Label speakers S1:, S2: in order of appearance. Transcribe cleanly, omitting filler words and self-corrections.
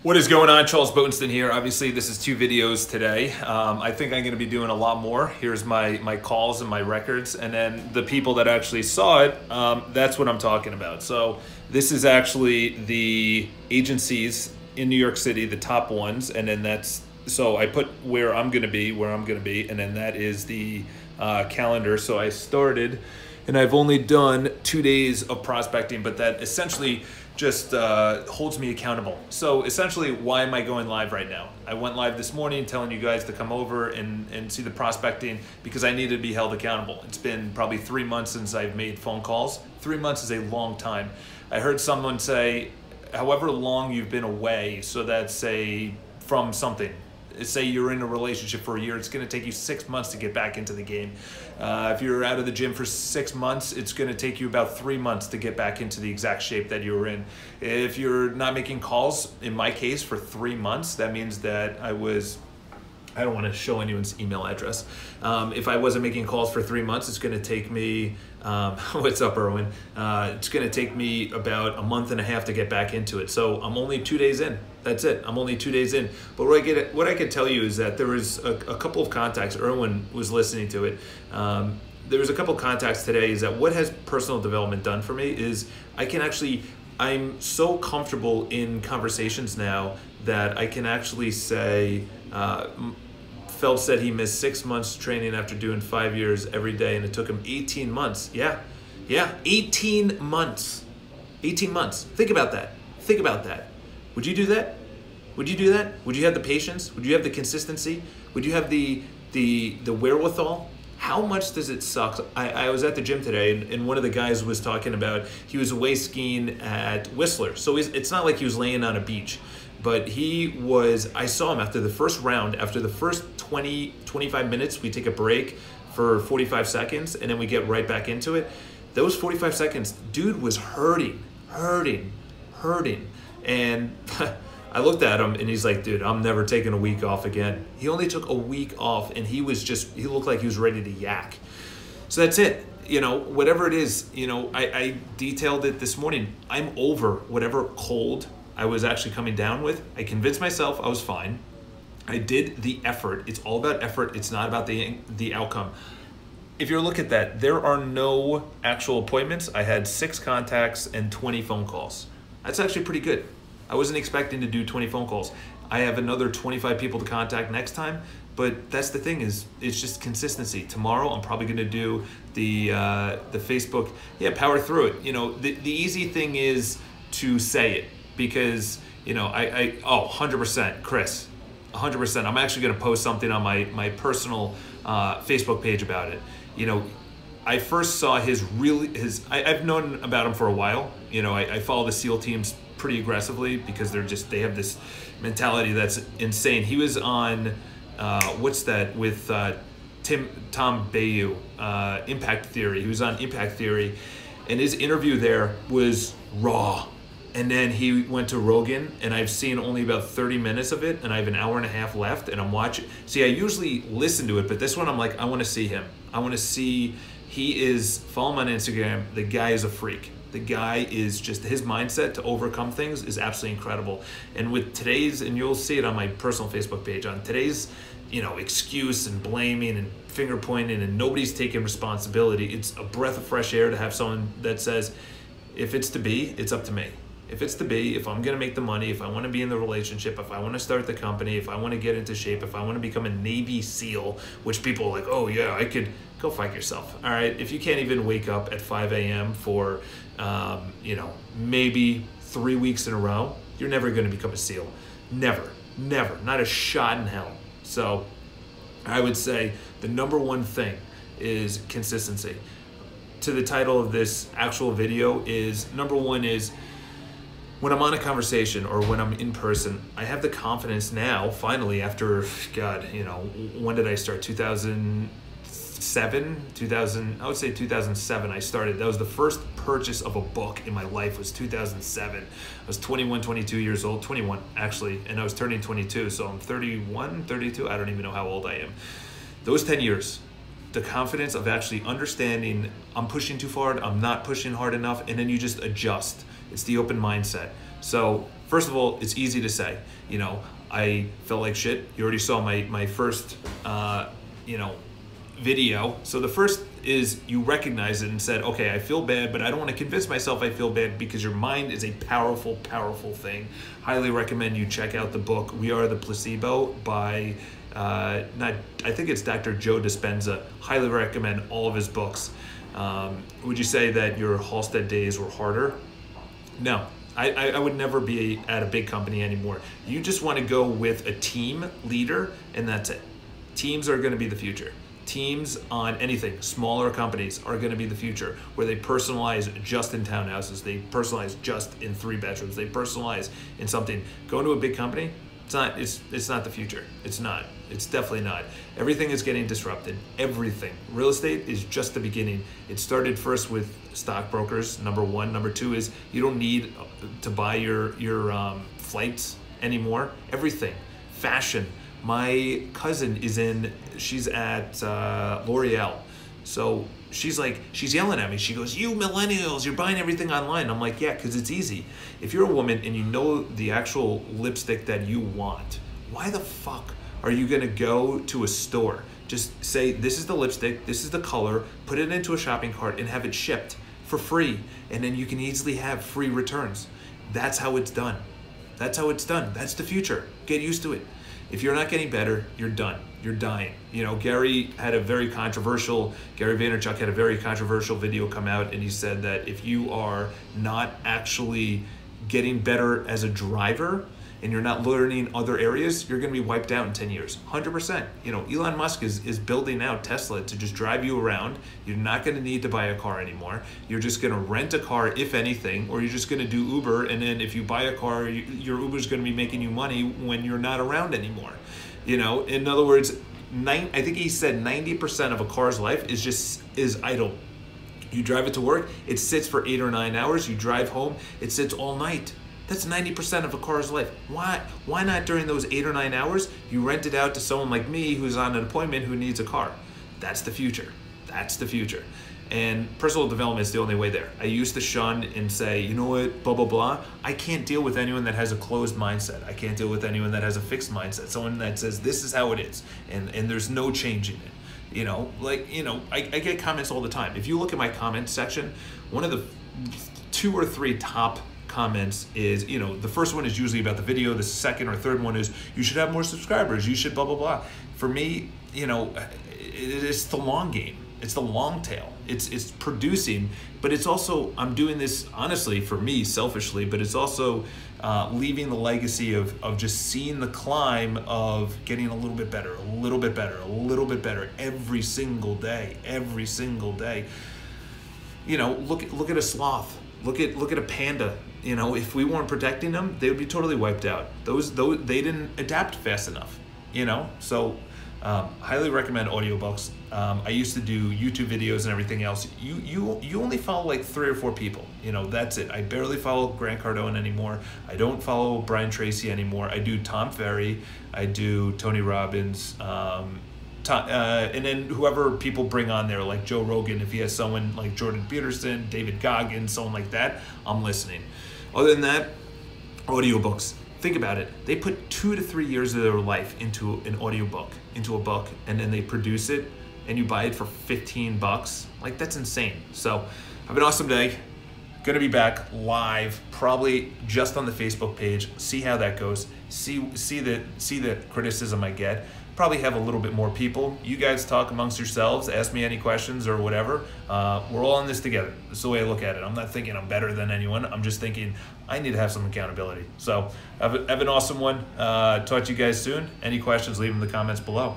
S1: What is going on? Charles Botensten here. Obviously, this is 2 videos today. I think I'm going to be doing a lot more. Here's my calls and my records, and then the people that actually saw it, that's what I'm talking about. So this is actually the agencies in New York City, the top ones, and then so I put where I'm going to be, and then that is the calendar. So I started, and I've only done 2 days of prospecting, but that essentially just holds me accountable. So essentially, why am I going live right now? I went live this morning telling you guys to come over and see the prospecting because I needed to be held accountable. It's been probably 3 months since I've made phone calls. 3 months is a long time. I heard someone say, however long you've been away, so that's from something. Say you're in a relationship for a year, it's going to take you 6 months to get back into the game. If you're out of the gym for 6 months, it's going to take you about 3 months to get back into the exact shape that you were in. If you're not making calls, in my case, for 3 months, that means that I don't want to show anyone's email address. If I wasn't making calls for 3 months, it's going to take me, what's up, Erwin? It's going to take me about a month and a half to get back into it. So I'm only 2 days in. That's it. I'm only 2 days in. But what I can tell you is that there was a couple of contacts. Erwin was listening to it. There was a couple of contacts today. Is that what has personal development done for me is I'm so comfortable in conversations now that I can actually say, Phelps said he missed 6 months training after doing 5 years every day, and it took him 18 months. Yeah, 18 months. 18 months. Think about that. Think about that. Would you do that? Would you do that? Would you have the patience? Would you have the consistency? Would you have the wherewithal? How much does it suck? I was at the gym today, and one of the guys was talking about he was away skiing at Whistler. So it's not like he was laying on a beach, but I saw him after the first round, after the first 20, 25 minutes, we take a break for 45 seconds, and then we get right back into it. Those 45 seconds, dude was hurting. And I looked at him and he's like, dude, I'm never taking a week off again. He only took a week off and he looked like he was ready to yak. So that's it. You know, whatever it is, you know, I detailed it this morning. I'm over whatever cold I was actually coming down with. I convinced myself I was fine. I did the effort. It's all about effort. It's not about the outcome. If you look at that, there are no actual appointments. I had 6 contacts and 20 phone calls. That's actually pretty good. I wasn't expecting to do 20 phone calls. I have another 25 people to contact next time, but that's the thing is, it's just consistency. Tomorrow, I'm probably gonna do the Facebook, power through it. You know, the easy thing is to say it because, you know, 100%, Chris, 100%. I'm actually gonna post something on my personal Facebook page about it. You know, I first saw I've known about him for a while. You know, I follow the SEAL teams pretty aggressively because they have this mentality that's insane. He was on, what's that, with Tom Bayou, Impact Theory. He was on Impact Theory, and his interview there was raw. And then he went to Rogan, and I've seen only about 30 minutes of it, and I have an hour and a half left, and I'm watching. See, I usually listen to it, but this one I'm like, I want to see him. I want to see. Follow him on Instagram. The guy is a freak. The guy is just, his mindset to overcome things is absolutely incredible. And with today's, and you'll see it on my personal Facebook page, on today's, you know, excuse and blaming and finger pointing and nobody's taking responsibility, it's a breath of fresh air to have someone that says, if it's to be, it's up to me. If it's to be, if I'm going to make the money, if I want to be in the relationship, if I want to start the company, if I want to get into shape, if I want to become a Navy SEAL, which people are like, oh yeah, I could, go fight yourself. All right. If you can't even wake up at 5 a.m. for, you know, maybe 3 weeks in a row, you're never going to become a SEAL. Never, not a shot in hell. So I would say the number one thing is consistency. To the title of this actual video is, number one is, when I'm on a conversation or when I'm in person, I have the confidence now, finally, after, God, you know, when did I start? 2007, I would say 2007 I started. That was the first purchase of a book in my life, was 2007. I was 21, 22 years old, 21 actually, and I was turning 22, so I'm 31, 32, I don't even know how old I am. Those 10 years, the confidence of actually understanding I'm pushing too hard, I'm not pushing hard enough, and then you just adjust. It's the open mindset. So First of all, it's easy to say. I felt like shit. You already saw my first, video. So the first is you recognize it and said, okay, I feel bad, but I don't want to convince myself I feel bad, because your mind is a powerful, powerful thing. Highly recommend you check out the book, We Are the Placebo by, I think it's Dr. Joe Dispenza. Highly recommend all of his books. Would you say that your Halstead days were harder? No. I would never be at a big company anymore. You just want to go with a team leader, and that's it. Teams are going to be the future. Teams on anything, smaller companies, are going to be the future, where they personalize just in townhouses, they personalize just in 3 bedrooms, they personalize in something. Going to a big company, it's not the future. It's not. It's definitely not. Everything is getting disrupted. Everything. Real estate is just the beginning. It started first with stockbrokers, number 1. Number 2 is you don't need to buy your flights anymore. Everything. Fashion. My cousin she's at L'Oreal. So she's yelling at me. She goes, you millennials, you're buying everything online. I'm like, yeah, because it's easy. If you're a woman and you know the actual lipstick that you want, why the fuck are you gonna go to a store? Just say, this is the lipstick, this is the color, put it into a shopping cart and have it shipped for free. And then you can easily have free returns. That's how it's done. That's how it's done. That's the future. Get used to it. If you're not getting better, you're done. You're dying. Gary Vaynerchuk had a very controversial video come out, and he said that if you are not actually getting better as a driver and you're not learning other areas, you're going to be wiped out in 10 years. 100%. Elon Musk is building out Tesla to just drive you around. You're not going to need to buy a car anymore. You're just going to rent a car, if anything, or you're just going to do Uber. And then if you buy a car, your Uber's going to be making you money when you're not around anymore. In other words, I think he said 90% of a car's life is idle. You drive it to work, it sits for 8 or 9 hours. You drive home, it sits all night. That's 90% of a car's life. Why not during those 8 or 9 hours, you rent it out to someone like me who's on an appointment who needs a car? That's the future. That's the future. And personal development is the only way there. I used to shun and say, you know what, blah, blah, blah. I can't deal with anyone that has a closed mindset. I can't deal with anyone that has a fixed mindset. Someone that says, this is how it is, and there's no changing it. I get comments all the time. If you look at my comment section, one of the 2 or 3 top comments is, the first one is usually about the video. The second or third one is, you should have more subscribers. You should blah, blah, blah. For me, it's the long game. It's the long tail. It's producing, but it's also, I'm doing this honestly for me, selfishly, but it's also leaving the legacy of just seeing the climb of getting a little bit better, a little bit better, a little bit better every single day, every single day. Look at a sloth. Look at a panda. If we weren't protecting them, they would be totally wiped out. Those they didn't adapt fast enough. So highly recommend audiobooks. I used to do YouTube videos and everything else. You only follow like 3 or 4 people. That's it. I barely follow Grant Cardone anymore. I don't follow Brian Tracy anymore. I do Tom Ferry. I do Tony Robbins. And then whoever people bring on there, like Joe Rogan, if he has someone like Jordan Peterson, David Goggins, someone like that, I'm listening. Other than that, audiobooks. Think about it. They put 2 to 3 years of their life into an audiobook, into a book, and then they produce it, and you buy it for $15. Like, that's insane. So have an awesome day. Gonna be back live, probably just on the Facebook page. See how that goes. See the criticism I get. Probably have a little bit more people. You guys talk amongst yourselves, ask me any questions or whatever. We're all in this together. That's the way I look at it. I'm not thinking I'm better than anyone. I'm just thinking I need to have some accountability. So have an awesome one. Talk to you guys soon. Any questions, leave them in the comments below.